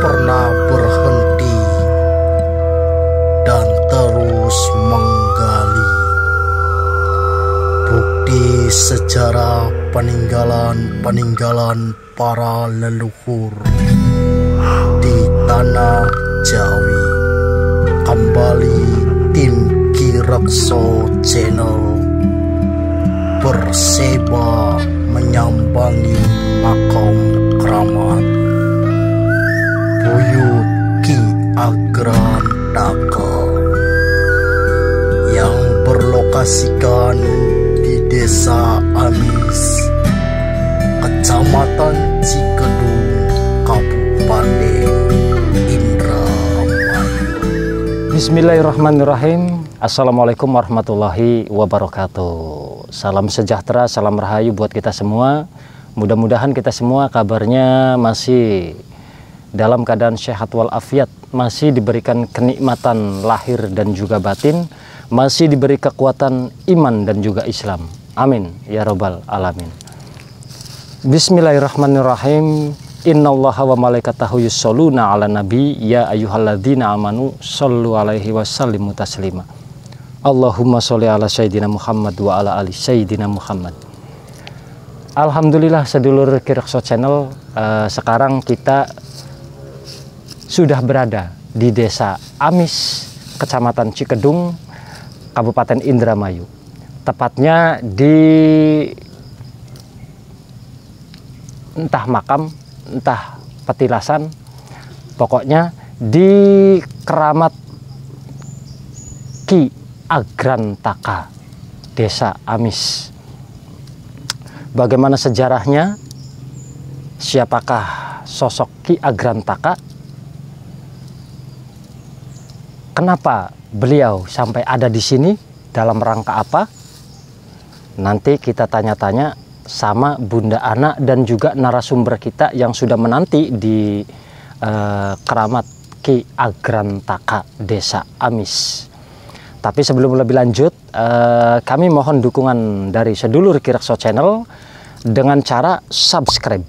pernah berhenti dan terus menggali bukti sejarah peninggalan-peninggalan para leluhur di tanah Jawi. Kembali tim Ki Rekso Channel berseba menyambangi makam keramat buyut Ki Agrantaka yang berlokasikan di Desa Amis, Kecamatan Cikedung, Kabupaten Indramayu. Bismillahirrahmanirrahim. Assalamualaikum warahmatullahi wabarakatuh. Salam sejahtera, salam rahayu buat kita semua. Mudah-mudahan kita semua kabarnya masih dalam keadaan sehat walafiat, masih diberikan kenikmatan lahir dan juga batin, masih diberi kekuatan iman dan juga Islam. Amin ya robbal alamin. Bismillahirrahmanirrahim. Innallaha wa malaikatahu yusholluna ala nabi ya ayyuhalladzina amanu shollu alaihi wasallimu taslima. Allahumma sholli ala sayyidina Muhammad wa ala ali sayyidina Muhammad. Alhamdulillah sedulur Ki Rekso Channel, sekarang kita sudah berada di Desa Amis, Kecamatan Cikedung, Kabupaten Indramayu. Tepatnya di entah makam, entah petilasan, pokoknya di keramat Ki Agrantaka, Desa Amis. Bagaimana sejarahnya? Siapakah sosok Ki Agrantaka? Kenapa beliau sampai ada di sini? Dalam rangka apa? Nanti kita tanya-tanya sama Bunda Ana dan juga narasumber kita yang sudah menanti di keramat Ki Agrantaka Desa Amis. Tapi sebelum lebih lanjut, kami mohon dukungan dari sedulur Ki Rekso Channel dengan cara subscribe,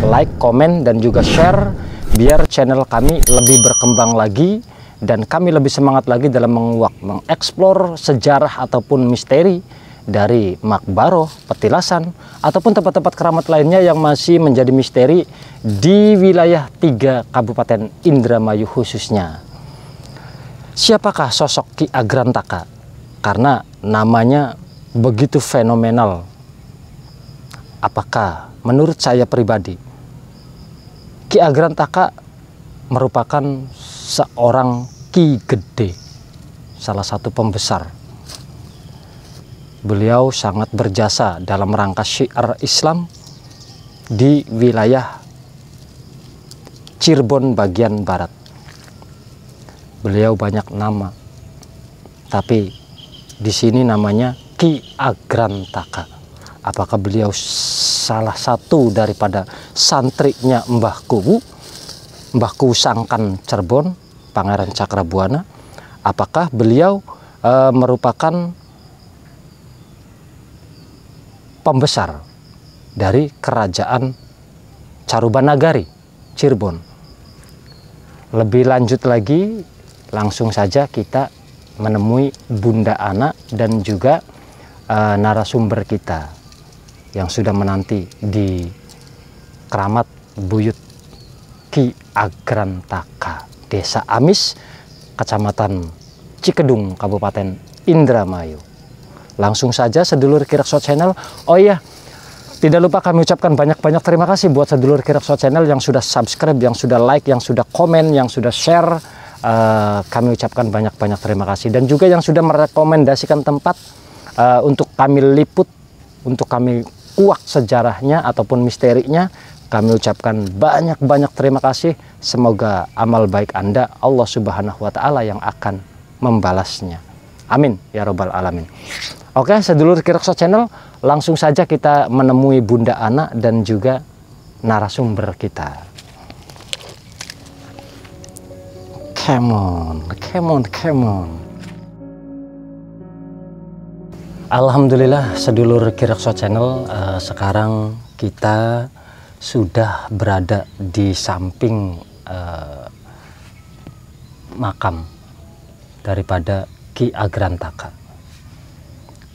like, komen, dan juga share biar channel kami lebih berkembang lagi dan kami lebih semangat lagi dalam mengeksplor sejarah ataupun misteri dari makbaroh, petilasan, ataupun tempat-tempat keramat lainnya yang masih menjadi misteri di wilayah 3 Kabupaten Indramayu khususnya. Siapakah sosok Ki Agrantaka? Karena namanya begitu fenomenal. Apakah menurut saya pribadi, Ki Agrantaka merupakan seorang Ki Gede, salah satu pembesar. Beliau sangat berjasa dalam rangka syiar Islam di wilayah Cirebon bagian barat. Beliau banyak nama, tapi di sini namanya Ki Agrantaka. Apakah beliau salah satu daripada santrinya Mbah Kuwu Sangkan Cirebon, Pangeran Cakrabuana? Apakah beliau merupakan pembesar dari kerajaan Carubanagari, Cirebon? Lebih lanjut lagi, langsung saja kita menemui Bunda Ana dan juga narasumber kita yang sudah menanti di keramat buyut Ki Agrantaka Desa Amis, Kecamatan Cikedung, Kabupaten Indramayu. Langsung saja sedulur Ki Rekso Channel. Oh iya, tidak lupa kami ucapkan banyak-banyak terima kasih buat sedulur Ki Rekso Channel yang sudah subscribe, yang sudah like, yang sudah komen, yang sudah share. Kami ucapkan banyak-banyak terima kasih. Dan juga yang sudah merekomendasikan tempat untuk kami liput, untuk kami kuak sejarahnya ataupun misterinya. Kami ucapkan banyak-banyak terima kasih. Semoga amal baik Anda Allah Subhanahu wa Ta'ala yang akan membalasnya. Amin ya robbal alamin. Oke, sedulur Ki Rekso Channel, langsung saja kita menemui Bunda Ana dan juga narasumber kita. Come on, come on, come on. Alhamdulillah sedulur Ki Rekso Channel, sekarang kita sudah berada di samping makam daripada Ki Agrantaka.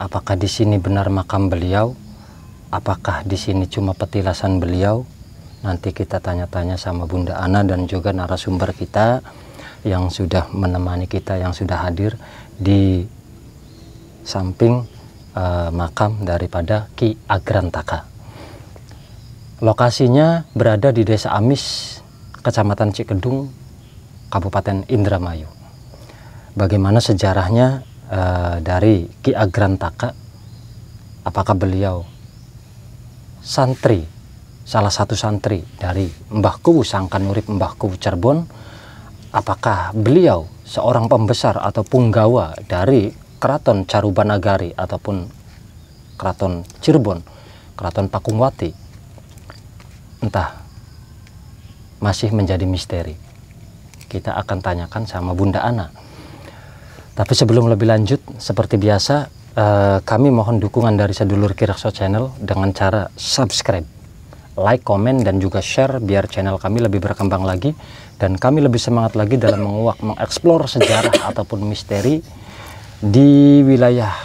Apakah di sini benar makam beliau? Apakah di sini cuma petilasan beliau? Nanti kita tanya-tanya sama Bunda Ana dan juga narasumber kita yang sudah menemani kita, yang sudah hadir di samping makam daripada Ki Agrantaka. Lokasinya berada di Desa Amis, Kecamatan Cikedung, Kabupaten Indramayu. Bagaimana sejarahnya dari Ki Agrantaka? Apakah beliau santri, salah satu santri dari Mbah Kuwu Sangkan Urip Mbah Kuwu Cirebon? Apakah beliau seorang pembesar atau punggawa dari Keraton Carubanagari ataupun Keraton Cirebon, Keraton Pakungwati? Entah, masih menjadi misteri. Kita akan tanyakan sama Bunda Ana. Tapi sebelum lebih lanjut, seperti biasa, kami mohon dukungan dari sedulur Kirakso Channel dengan cara subscribe, like, komen, dan juga share biar channel kami lebih berkembang lagi dan kami lebih semangat lagi dalam mengeksplor sejarah ataupun misteri di wilayah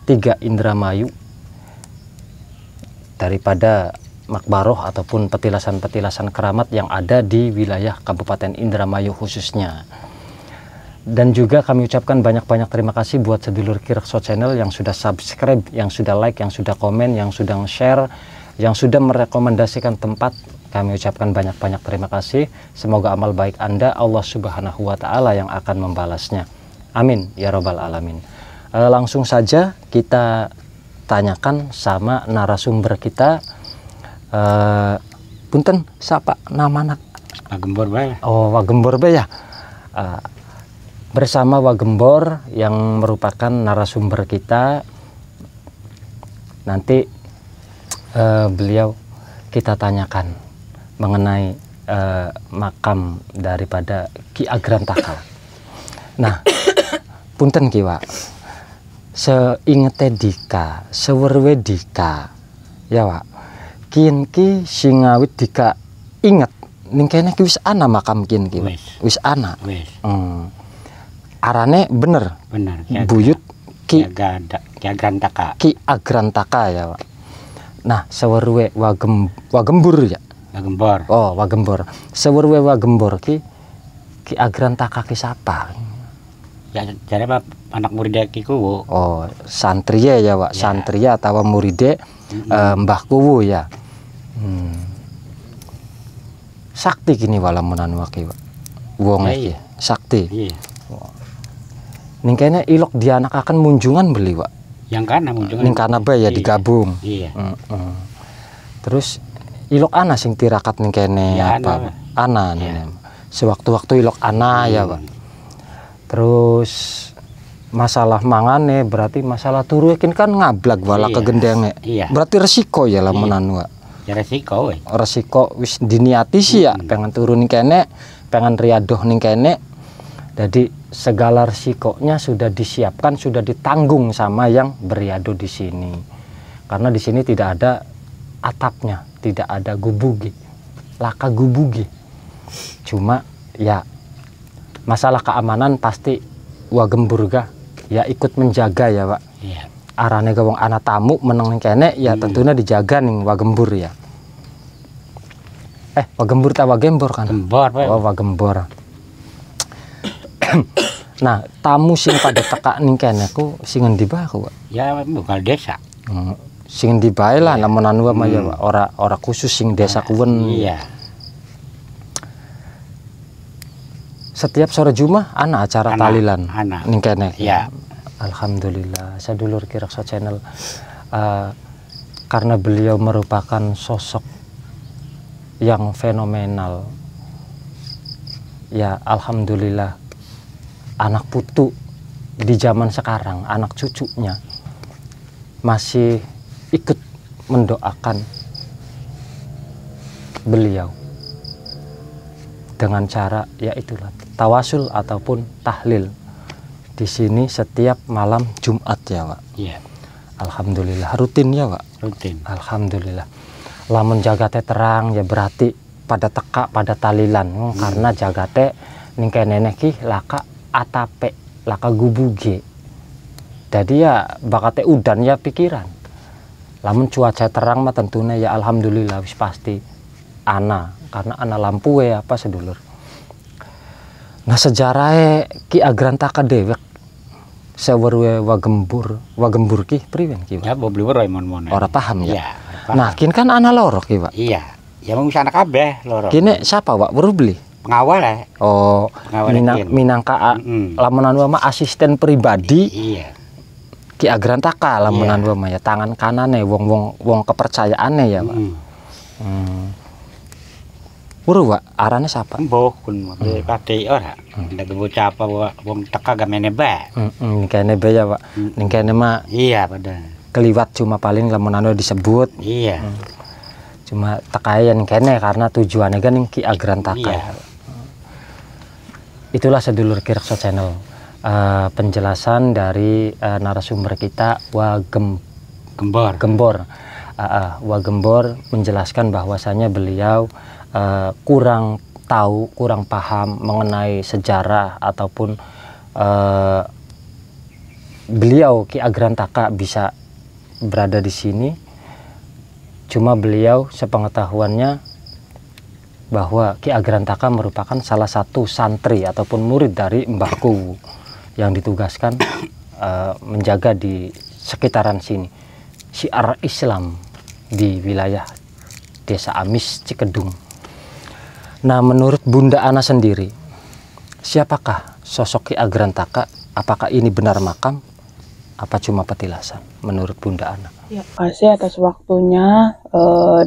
3 Indramayu, daripada makbaroh ataupun petilasan-petilasan keramat yang ada di wilayah Kabupaten Indramayu khususnya. Dan juga kami ucapkan banyak-banyak terima kasih buat sedulur Kirakso Channel yang sudah subscribe, yang sudah like, yang sudah komen, yang sudah share, yang sudah merekomendasikan tempat. Kami ucapkan banyak-banyak terima kasih. Semoga amal baik Anda Allah Subhanahu wa Ta'ala yang akan membalasnya. Amin ya Rabbal Alamin. Langsung saja kita tanyakan sama narasumber kita. Punten, siapa nama anak? Wagembor Bay. Oh, Wagembor Bay ya. Bersama Wagembor yang merupakan narasumber kita. Nanti beliau kita tanyakan mengenai makam daripada Ki Agrantaka. Nah, punten Kiwa, seingetnya dika, sewerwe dika, ya Wak. Kin ki singawit dika inget, ning kene ki wis ana makam kin ki. Wis ana. Wis. Arane bener. Bener. Buyut Ki Agrantaka. Ki Agrantaka ya, Pak. Nah, sewerwe Wagembur ya. Wagembor. Oh, Wagembor. Sewerwe Wagembor ki Agrantaka ki siapa? Ya jare anak murid Ki Kuwu. Oh, santriye ya, Pak. Ya. Santriya atau muride Mbah Kuwu ya. Sakti kini walamunan waki, Pak. Wong iki. Sakti. Iya. Ning kene ilok dianakaken munjungan beli, Pak. Yang kana munjungan. Ning kana bae ya digabung. Iya. Terus ilok ana sing tirakat ning kene ya, apa? Ana nih. Sewaktu-waktu ilok ana ya, Pak. Terus masalah mangane berarti masalah turu kan ngablag wala kegendenge. Iya. Berarti resiko ya lamunan, Pak. Ya resiko we. Resiko wis diniati sih ya, pengen turu ning kene, pengen riadoh ning kene. Jadi segala resikonya sudah disiapkan, sudah ditanggung sama yang beriado di sini. Karena di sini tidak ada atapnya, tidak ada gubugi, laka gubugi. Cuma ya masalah keamanan pasti Wagemburga ya ikut menjaga ya, Pak. Iya. Arane wong anak tamu meneng kene ya tentunya dijaga nih Wagembur ya. Wagembur ta Wagembor kan? Gembor, Pak. Oh, Wagembor. Nah, tamu sing pada teka ning kene ku sing endi bae ku, Pak? Ya bukan desa. Sing endi bae lah namun anu mah ya, Pak. Ora khusus sing desa kuwen. Iya. Setiap sore Jumat ana acara talilan ning kene. Iya. Alhamdulillah, sedulur Kirakso Channel karena beliau merupakan sosok yang fenomenal. Ya, alhamdulillah anak putu di zaman sekarang, anak cucunya masih ikut mendoakan beliau dengan cara ya itulah tawasul ataupun tahlil di sini setiap malam Jumat ya, Pak. Iya. Alhamdulillah rutin ya, Pak. Rutin. Alhamdulillah. Lamun jagate terang ya berarti pada teka pada talilan karena jagate ning kene ki laka atape laka gubuge. Jadi ya bakate udan ya pikiran. Lamun cuaca terang mah tentunya ya alhamdulillah wis pasti ana karena ana lampu ya apa sedulur. Nah sejarah Ki Agrantaka dewek sewerwe wagembur ki priwen ki Ya bobli roy mon. ora paham ya. Iya. Paham. Nah kin kan ana loro ki Pak. Iya. Ya mau sana kabeh loro. Kini siapa Pak baru beli? Pengawal ya. Oh Pengawal kin. minangka lamunan mah asisten pribadi Iya. Ki Agrantaka lamunan Iya. mah ya tangan kanane wong kepercayaannya ya Pak. Buru Pak arane siapa? Mbok kun pati ora. Ndak bocah apa wong teka gamene ba. Ning kene be ya Pak. Ning kene mah Iya pada. keliwat cuma paling lamunan disebut. Iya. Cuma tekayan kene karena tujuannya kan Ki Agrantaka. Iya. Itulah sedulur Kirekso Channel penjelasan dari narasumber kita Wagembor. Wagembor menjelaskan bahwasanya beliau kurang tahu, kurang paham mengenai sejarah ataupun beliau Ki Agrantaka bisa berada di sini. Cuma beliau sepengetahuannya bahwa Ki Agrantaka merupakan salah satu santri ataupun murid dari Mbah Kuwu yang ditugaskan menjaga di sekitaran sini syiar Islam di wilayah Desa Amis Cikedung. Nah menurut Bunda Ana sendiri, siapakah sosok Ki Agrantaka? Apakah ini benar makam? Apa cuma petilasan menurut Bunda Ana? Ya, kasih atas waktunya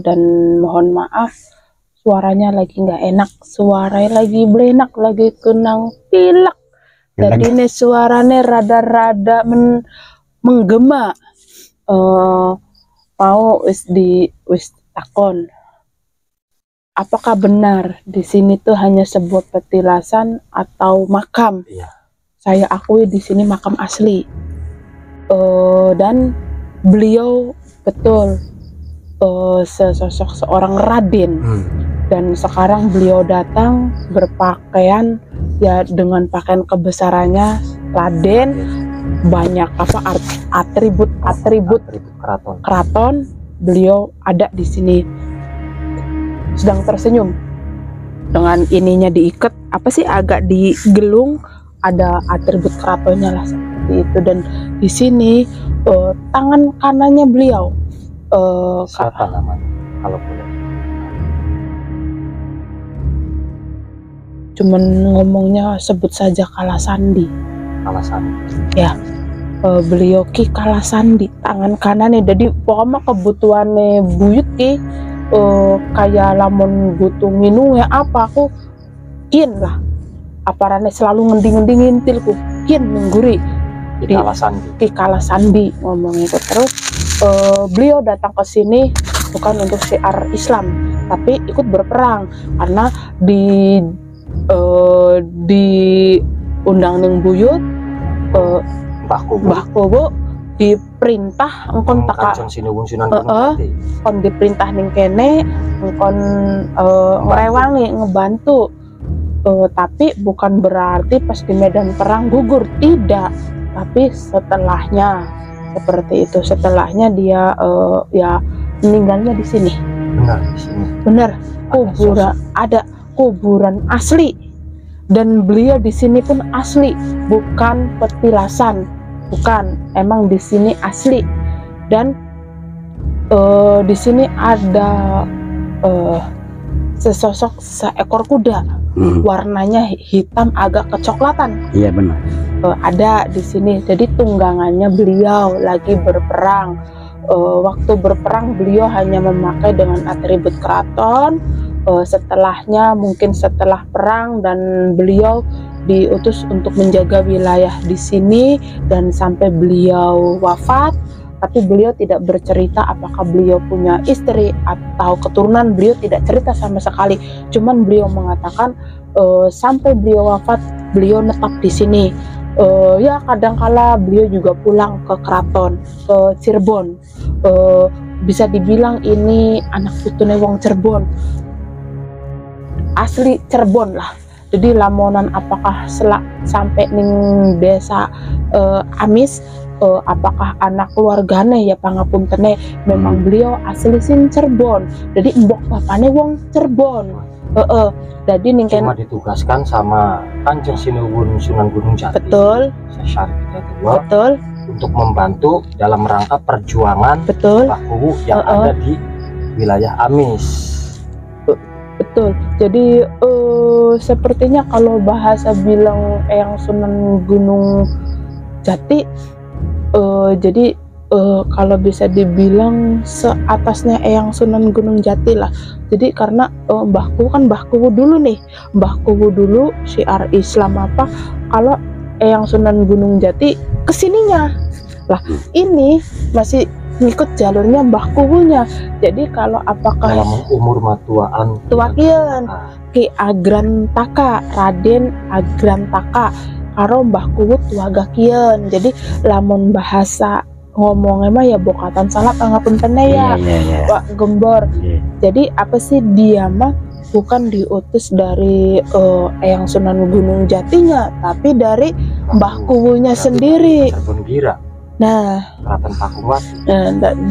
dan mohon maaf suaranya lagi nggak enak, suaranya lagi blenak, lagi kenang pilek. Jadi ini suaranya rada-rada menggema. Mau wis takon. Apakah benar di sini tuh hanya sebuah petilasan atau makam? Iya. Saya akui di sini makam asli. Dan beliau betul sesosok seorang Raden. Dan sekarang beliau datang berpakaian ya dengan pakaian kebesarannya Raden, banyak apa atribut keraton beliau ada di sini, sedang tersenyum dengan ininya diikat apa sih agak digelung, ada atribut keratonnya lah seperti itu. Dan di sini tangan kanannya beliau Siapa namanya kalau boleh? Cuman ngomongnya sebut saja Kalasandi. Ya, beliau Ki Kalasandi tangan kanannya. Jadi pokoknya kebutuhannya buyut Ki kayak lamun butuh minum ya apa aku kin lah. Aparane selalu ngending-ngending intilku kin mengguri. Ki Kalasandi ngomong itu. Terus beliau datang ke sini bukan untuk syiar Islam, tapi ikut berperang karena di undang ning buyut Mbah Kuwu diperintah engkon kon diperintah ning kene engkon ngrewangi ngebantu, tapi bukan berarti pas di medan perang gugur, tidak, tapi setelahnya seperti itu. Setelahnya dia ya meninggalnya di sini. Benar di sini. Benar, kuburan ada kuburan asli, dan beliau di sini pun asli, bukan petilasan, bukan, emang di sini asli. Dan di sini ada sesosok seekor kuda, warnanya hitam agak kecoklatan. Iya benar. Ada di sini. Jadi tunggangannya beliau lagi berperang. Waktu berperang beliau hanya memakai dengan atribut keraton. Setelahnya mungkin setelah perang dan beliau diutus untuk menjaga wilayah di sini dan sampai beliau wafat, tapi beliau tidak bercerita apakah beliau punya istri atau keturunan. Beliau tidak cerita sama sekali, cuman beliau mengatakan sampai beliau wafat beliau netap di sini. Ya kadangkala beliau juga pulang ke keraton, ke Cirebon. Bisa dibilang ini anak putune wong Cirebon. asli Cirebon lah. Jadi lamonan apakah sampai ning desa Amis, apakah anak keluargane ya pangapuntene memang beliau asli sin Cirebon. Jadi mbok bapane wong Cirebon. Jadi ning cuma ditugaskan sama Kanjeng Sinuwun Sunan Gunung Jati. Betul. Syarif kedua. Betul. Untuk membantu dalam rangka perjuangan Mbah Kuwu yang ada di wilayah Amis. Betul. Jadi sepertinya kalau bahasa bilang Eyang Sunan Gunung Jati, jadi kalau bisa dibilang seatasnya Eyang Sunan Gunung Jati lah. Jadi karena Mbah Kuwu kan Mbah Kuwu dulu nih, Mbah Kuwu dulu syiar Islam apa, kalau Eyang Sunan Gunung Jati kesininya lah, ini masih ngikut jalurnya Mbah Kuwunya. Jadi kalau apakah dalam umur matuaan tuakian Ki Agran Taka, Raden Agran Taka karo Mbah Kuwu tuagakian. Jadi lamun bahasa ngomongnya mah ya bokatan salah pangapuntene ya, Pak Gembor. Jadi apa sih, dia mah bukan diutus dari Eyang Sunan Gunung Jatinya, tapi dari Mbah Kuwunya sendiri. Nah, Keraton Pakuwati.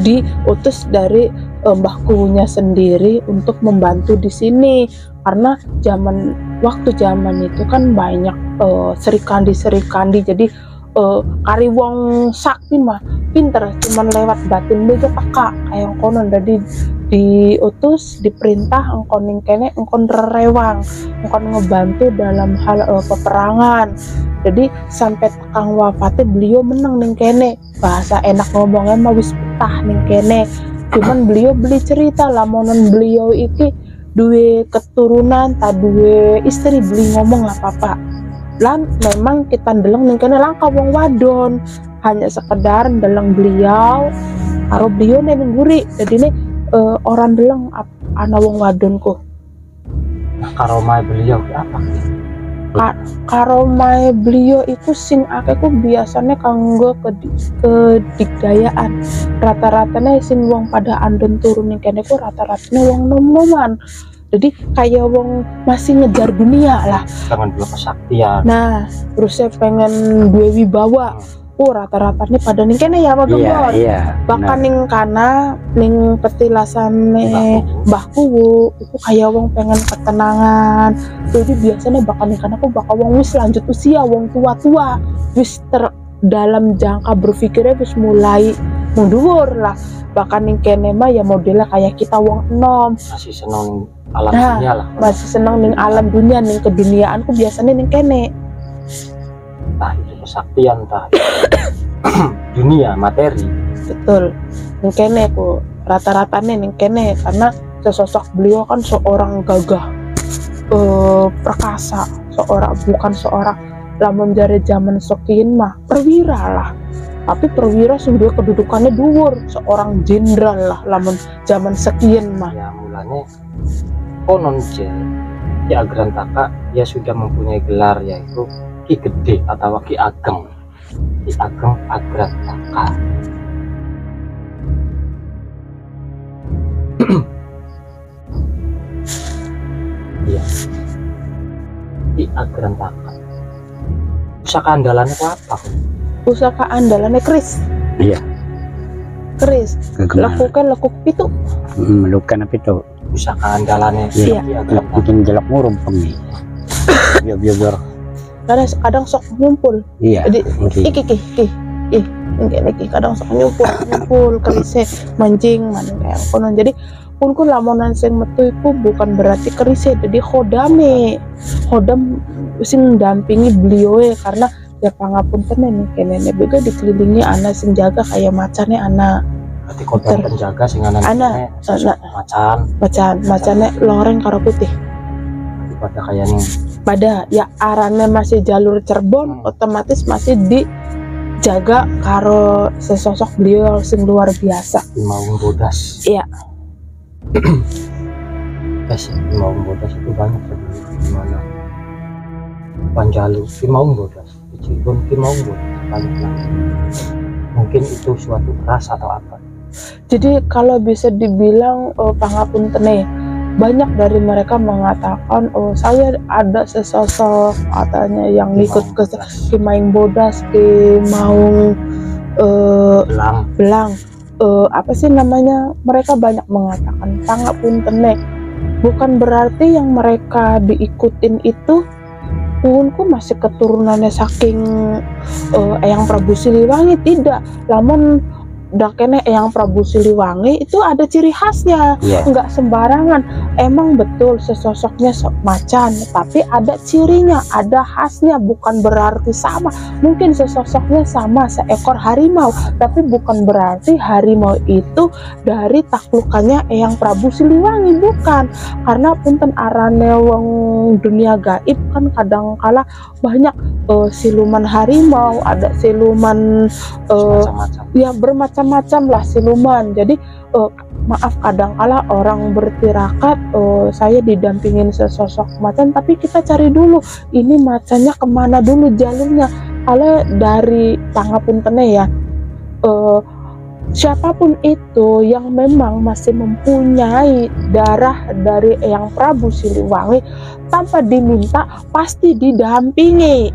diutus dari Mbah Kuwunya sendiri untuk membantu di sini, karena waktu zaman itu kan banyak serikandi, jadi kari wong sakti mah pinter, cuman lewat batin bega taka kayak konon. Jadi diutus, diperintah engkon ning kene, engkon rewang, engkon ngebantu dalam hal peperangan. Jadi sampai tekang wafatnya beliau menang ning kene. Bahasa enak ngomongnya mah wis betah ning kene. Cuman beliau beli cerita lamonan beliau iki duwe keturunan tak duwe istri, beli ngomong lah papa. Lan memang kita ndeleng ning kene langka wong wadon, hanya sekedar ndeleng beliau karo beliau ning guri. Jadi nih orang ndeleng ana wong wadonku. Nah, karomai beliau apa sih? Karomai beliau itu sing akeh ku biasanya kanggo kedigdayaan. Rata-ratanya sing wong pada andon turun ning kene ku rata-ratanya wong nom-noman. Jadi kayak wong masih ngejar dunia lah, pengen dua kesaktian. Nah, terus saya pengen dua wibawa. Rata-ratanya pada ning kene ya Pak Gembor. Bahkan ning kana ning petilasane Mbah Kuwu itu kayak wong pengen ketenangan. Jadi biasanya bahkan ning kana aku bakal wong wis lanjut usia, wong tua-tua, wis dalam jangka berpikirnya wis mulai menduwur lah. Bahkan ning kene mah ya modelnya kayak kita wong enom, masih seneng alam dunia lah. Masih seneng ning alam dunia, ning keduniaanku biasanya ning kene. Entah itu kesaktian, entah dunia materi. Betul. Ning kene ku rata-ratanya ning kene, karena sesosok beliau kan seorang gagah, perkasa, bukan seorang lamun jare zaman Sokin mah perwira lah. Tapi perwira sendiri kedudukannya dhuwur, seorang jenderal lah lamun zaman sekian mah. Ya mulanya konon Ki Agran Taka dia sudah mempunyai gelar yaitu Ki Gede atau Ki Ageng. Ki Ageng Agran Taka. Iya. Ki Agran Taka. Pusaka andalannya apa? Pusaka andalannya keris. Iya. Keris. Lakukan lekuk pitu. Melukan apa itu? Pusaka andalannya. Iya. Bikin jelek murung pengi. Biar. Kadang sok nyumpul. Iya. Jadi iki kadang sok nyumpul kerisnya mancing man kayak konon. Jadi pun lamonan sing metu iku bukan berarti kerisnya, jadi khodam sing dampingi beliau karena ya pangapunten nih kene bega dikelilingi anak sing jaga kayak macannya anak. Berarti khodam penjaga sing anak macannya loreng karo putih. Pada kayaknya pada ya arane masih jalur Cirebon, otomatis masih dijaga karo sesosok beliau sing luar biasa. Maung Bodas. Iya. Maung Bodas itu banyak di mana Panjalu, Maung Bodas, Cirebon, Maung Bodas banyak lagi. Mungkin itu suatu ras atau apa? Jadi kalau bisa dibilang pangapuntene banyak dari mereka mengatakan, oh saya ada sesosok katanya yang ikut ke Kimaing Bodas, Kimaung Belang, apa sih namanya, mereka banyak mengatakan pangapunten, bukan berarti yang mereka diikutin itu puunku masih keturunannya saking Eyang Prabu Siliwangi, tidak. Lamun dakene Eyang Prabu Siliwangi itu ada ciri khasnya, nggak sembarangan. Emang betul sesosoknya macan, tapi ada cirinya, ada khasnya, bukan berarti sama. Mungkin sesosoknya sama seekor harimau, tapi bukan berarti harimau itu dari taklukannya Eyang Prabu Siliwangi, bukan. Karena punten arane wong dunia gaib kan kadangkala banyak siluman harimau, ada siluman ya bermacam-macam lah siluman. Jadi maaf kadangkala orang bertirakat saya didampingin sesosok macan, tapi kita cari dulu ini macannya kemana dulu jalurnya. Kalau dari pangapuntene ya, siapapun itu yang memang masih mempunyai darah dari Eyang Prabu Siliwangi tanpa diminta pasti didampingi.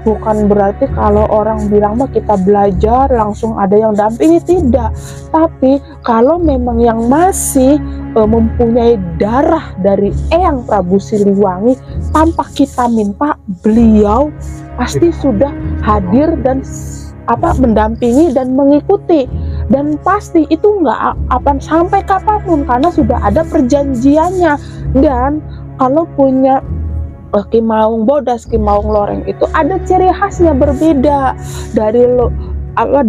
Bukan berarti kalau orang bilang mah kita belajar langsung ada yang dampingi, tidak. Tapi kalau memang yang masih mempunyai darah dari Eyang Prabu Siliwangi tanpa kita minta, beliau pasti sudah hadir dan mendampingi dan mengikuti. Dan pasti itu nggak akan sampai kapanpun karena sudah ada perjanjiannya. Dan kalau punya Kimaung Bodas, Kimaung Loreng itu ada ciri khasnya berbeda dari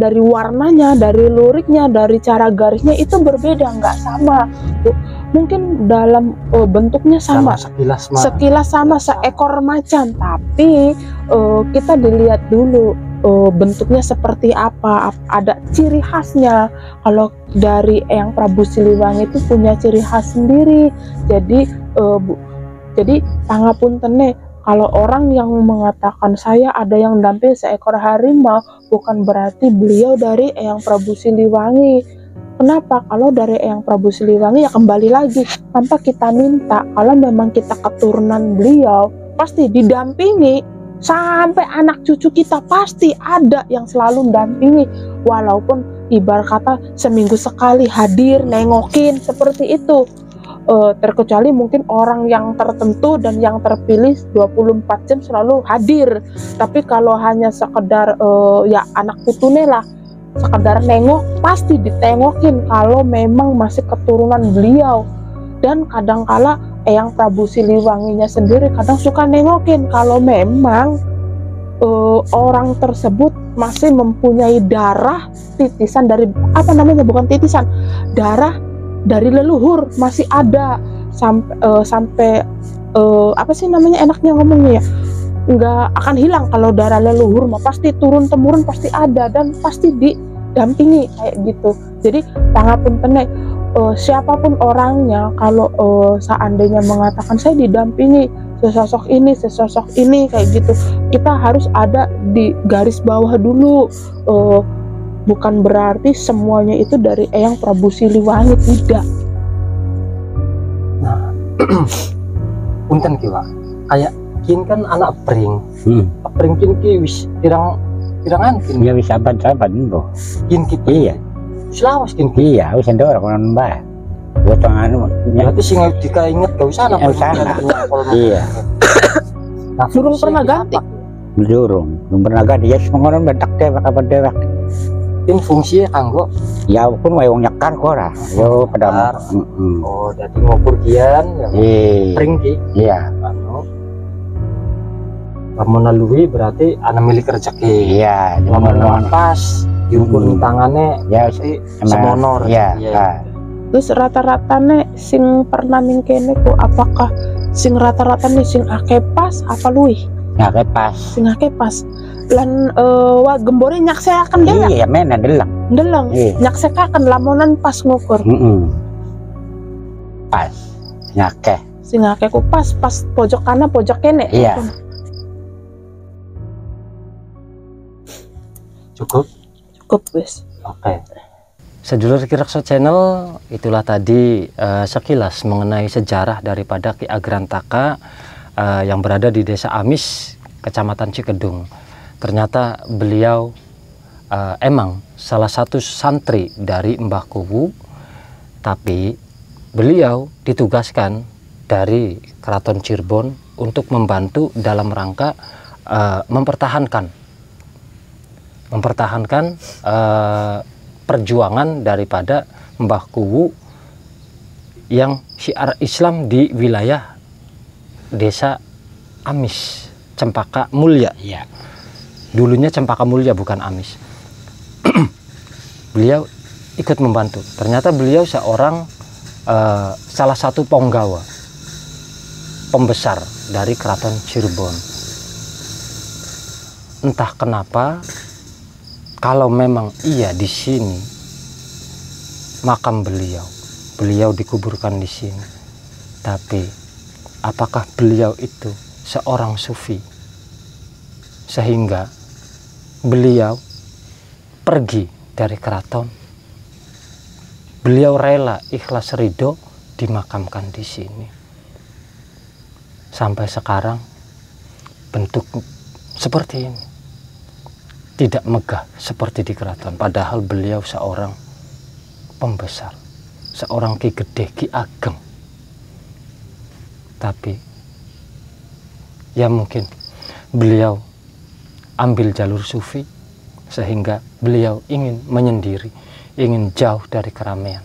dari warnanya, dari luriknya, dari cara garisnya itu berbeda, nggak sama. Mungkin dalam bentuknya sama, sekilas sama seekor macan, tapi kita dilihat dulu bentuknya seperti apa, ada ciri khasnya. Kalau dari Eyang Prabu Siliwangi itu punya ciri khas sendiri. Jadi pangapuntene, kalau orang yang mengatakan saya ada yang damping seekor harimau, bukan berarti beliau dari Eyang Prabu Siliwangi. Kenapa? Kalau dari Eyang Prabu Siliwangi ya kembali lagi tanpa kita minta. Kalau memang kita keturunan beliau, pasti didampingi. Sampai anak cucu kita pasti ada yang selalu mendampingi. Walaupun ibarat kata seminggu sekali hadir, nengokin, seperti itu. Terkecuali mungkin orang yang tertentu dan yang terpilih 24 jam selalu hadir. Tapi kalau hanya sekedar ya anak putune lah, sekedar nengok, pasti ditengokin kalau memang masih keturunan beliau. Dan kadangkala Eyang Prabu Siliwanginya sendiri kadang suka nengokin kalau memang orang tersebut masih mempunyai darah titisan dari bukan titisan, darah dari leluhur masih ada sampai apa sih namanya enaknya ngomongnya ya, nggak akan hilang. Kalau darah leluhur mah pasti turun temurun, pasti ada dan pasti didampingi kayak gitu. Jadi pangapuntene, siapapun orangnya kalau seandainya mengatakan saya didampingi sesosok ini kayak gitu, kita harus ada di garis bawah dulu. Bukan berarti semuanya itu dari Eyang Prabu Siliwangi, tidak. Nah, punten kiwa, kayak kin kan anak pring, pring kin ki wis pirangan kin. Ya wis saban-saban bro. Kin ki Iya. Selawas kin. Iya, wis ndoro konon mbah. Buat anu. Berarti sing dikainget gak usah Ya, usana. Iya. Nah, Durung pernah ganti. Belum pernah ganti ya ngono bedak dewek. Kin fungsinya kanggo Ya pun wae wong nyekar kok ora. Yo pada oh jadi ngukur kian ya pring ki. Iya. Anu melalui berarti anak milik rezeki. Iya, Lamun pas diukur tangannya ya si semonor. Iya. Terus rata-ratane sing pernah ning kene ku apakah sing rata-ratane sing akeh pas apa luwih? Ya kayak pas. Sing akeh pas. Lan wa gembore nyaksekaken dhewe. Iya, men ndeleng. Ndeleng. Iya. Nyaksekaken lamunan pas ngukur. Pas. Nyakeh. Sing akeh ku pas pojok kanan pojok kene. Iya. Cukup. Cukup wis. Oke. Sedulur Ki Rekso Channel, itulah tadi sekilas mengenai sejarah daripada Ki Agrantaka yang berada di Desa Amis, Kecamatan Cikedung. Ternyata beliau emang salah satu santri dari Mbah Kuwu, tapi beliau ditugaskan dari Keraton Cirebon untuk membantu dalam rangka mempertahankan perjuangan daripada Mbah Kuwu yang syiar Islam di wilayah Desa Amis, Cempaka Mulya. Iya. Dulunya Cempaka Mulya, bukan Amis. Beliau ikut membantu. Ternyata beliau seorang salah satu penggawa, pembesar dari Keraton Cirebon. Entah kenapa, kalau memang iya di sini makam beliau dikuburkan di sini. Tapi apakah beliau itu seorang sufi sehingga beliau pergi dari keraton? Beliau rela ikhlas ridho dimakamkan di sini. Sampai sekarang bentuk seperti ini. Tidak megah seperti di keraton, padahal beliau seorang pembesar, seorang Ki Gede, Ki Ageng. Tapi ya mungkin beliau ambil jalur sufi sehingga beliau ingin menyendiri, ingin jauh dari keramaian,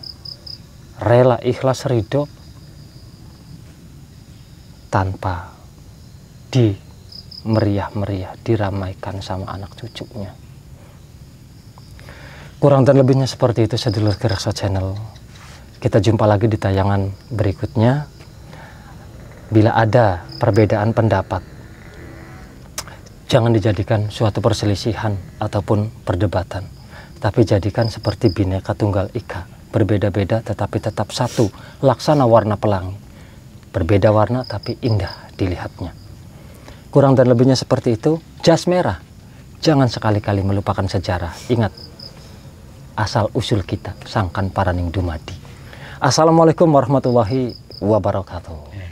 rela ikhlas ridho tanpa meriah-meriah diramaikan sama anak cucunya. Kurang dan lebihnya seperti itu, sedulur Ki Rekso Channel. Kita jumpa lagi di tayangan berikutnya. Bila ada perbedaan pendapat, jangan dijadikan suatu perselisihan ataupun perdebatan, tapi jadikan seperti Bhinneka Tunggal Ika, berbeda-beda tetapi tetap satu, laksana warna pelangi, berbeda warna tapi indah dilihatnya. Kurang dan lebihnya seperti itu. Jas merah, jangan sekali-kali melupakan sejarah. Ingat asal usul kita, sangkan paraning dumadi. Assalamualaikum warahmatullahi wabarakatuh.